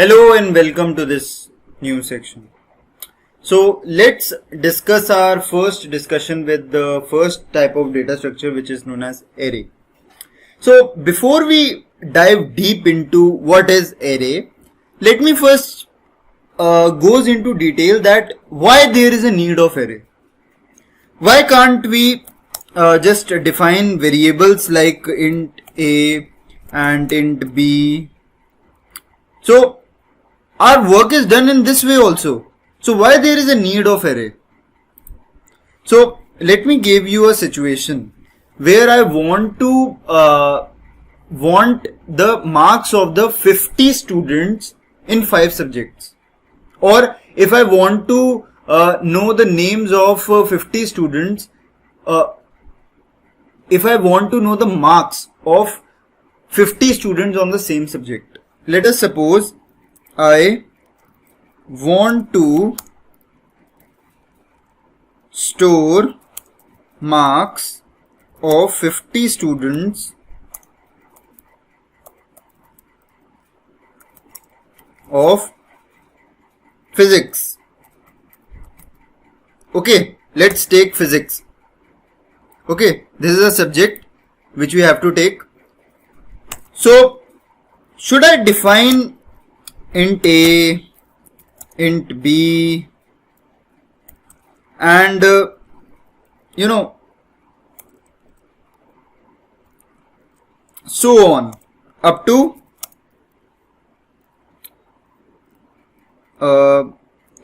Hello and welcome to this new section. So let's discuss our first discussion with the first type of data structure, which is known as array. So before we dive deep into what is array, let me first goes into detail that why there is a need of array. Why can't we just define variables like int a and int b? So our work is done in this way also. So why there is a need of array? So let me give you a situation where I want to want the marks of the 50 students in 5 subjects, or if I want to know the names of 50 students, if I want to know the marks of 50 students on the same subject. Let us suppose I want to store marks of 50 students of physics. Okay, let's take physics. Okay, this is a subject which we have to take. So should I define int a, int b, and so on up to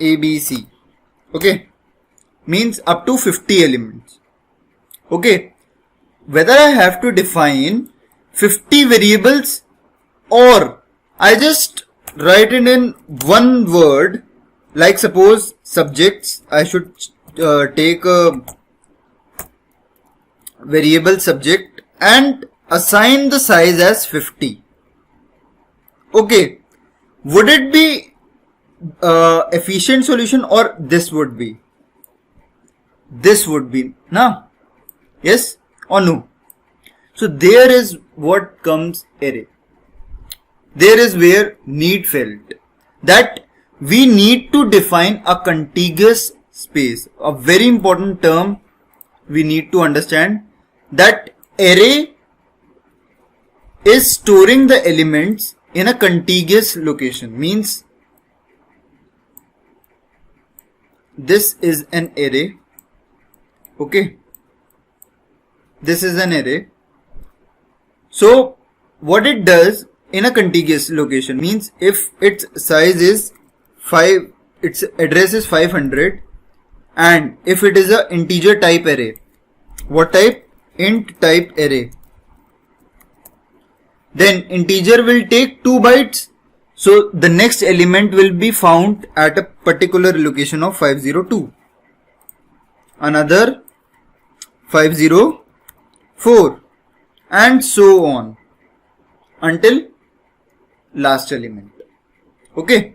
ABC. Okay, means up to 50 elements. Okay, whether I have to define 50 variables or I just write it in one word, like suppose subjects, I should take a variable subject and assign the size as 50. Okay, would it be efficient solution, or this would be? This would be, na? Yes or no? So there is what comes array. There is where need felt, that we need to define a contiguous space. A very important term we need to understand, that array is storing the elements in a contiguous location. Means this is an array. Okay, this is an array. So what it does in a contiguous location means if its size is 5, its address is 500, and if it is a integer type array, what type? Int type array, then integer will take 2 bytes. So the next element will be found at a particular location of 502, another 504, and so on until last element. Okay,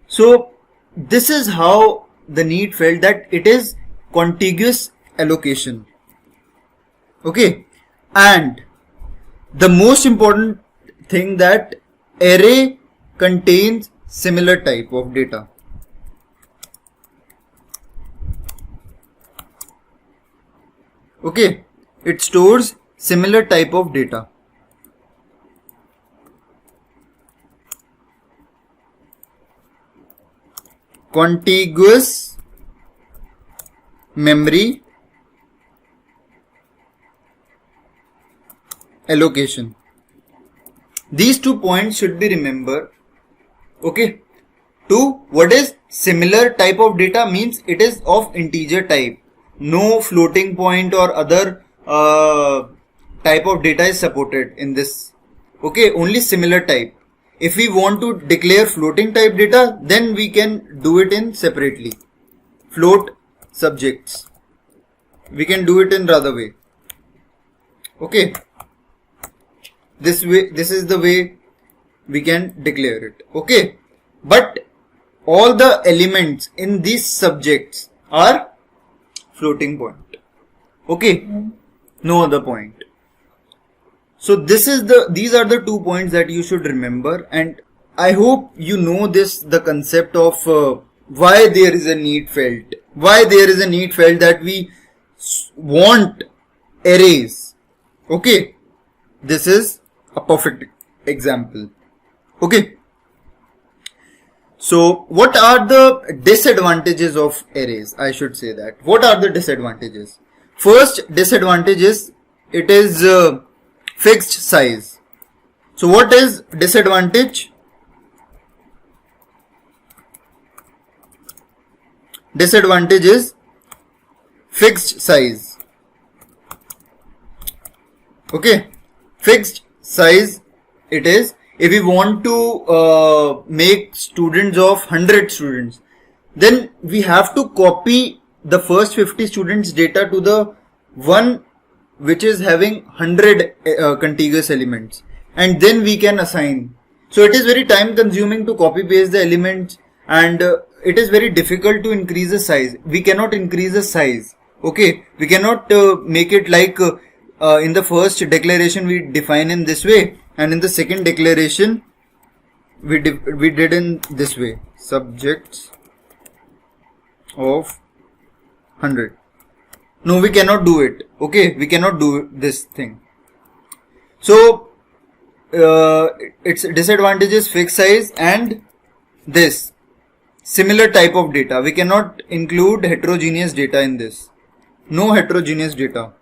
so this is how the need felt, that it is contiguous allocation. Okay, and the most important thing, that array contains similar type of data. Okay, it stores similar type of data. Contiguous memory allocation. These 2 points should be remembered. Okay, to what is similar type of data means it is of integer type. No floating point or other type of data is supported in this. Okay, only similar type. If we want to declare floating type data, then we can do it in separately. Float subjects, we can do it in other way. Okay, this way, this is the way we can declare it. Okay, but all the elements in these subjects are floating point. Okay, no other point. So these are the 2 points that you should remember, and I hope you know the concept of why there is a need felt. Why there is a need felt that we want arrays. Okay. This is a perfect example. Okay. So what are the disadvantages of arrays? I should say that. What are the disadvantages? First disadvantage is it is fixed size. So what is disadvantage? Disadvantage is fixed size. Okay, fixed size it is. If we want to make students of 100 students, then we have to copy the first 50 students data to the one which is having 100 contiguous elements, and then we can assign. So it is very time consuming to copy paste the elements, and it is very difficult to increase the size. We cannot increase the size. Okay, we cannot make it like in the first declaration we define in this way, and in the second declaration we did in this way, subjects of 100. No, we cannot do it. Okay, we cannot do this thing. So its disadvantages fixed size and this similar type of data. We cannot include heterogeneous data in this. No heterogeneous data.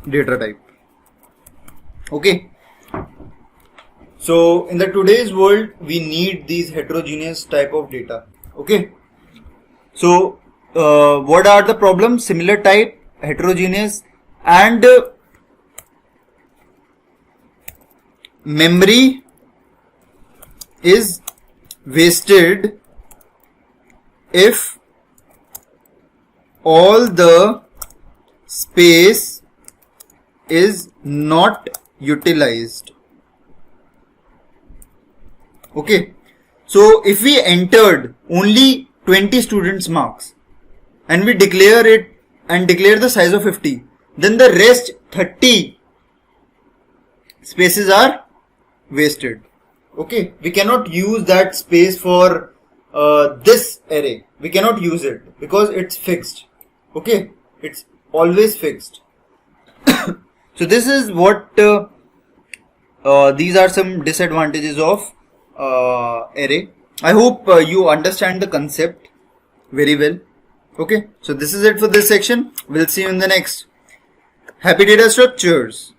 Data type. Okay. So in the today's world we need these heterogeneous type of data. Okay. So what are the problems? Similar type, heterogeneous, and memory is wasted if all the space is not utilized. Okay, so if we entered only 20 students marks and we declare it and declare the size of 50, then the rest 30 spaces are wasted. Okay, we cannot use that space for this array. We cannot use it because it's fixed. Okay, it's always fixed. So this is what these are some disadvantages of array. I hope you understand the concept very well. Okay, so this is it for this section. We'll see you in the next. Happy data structures.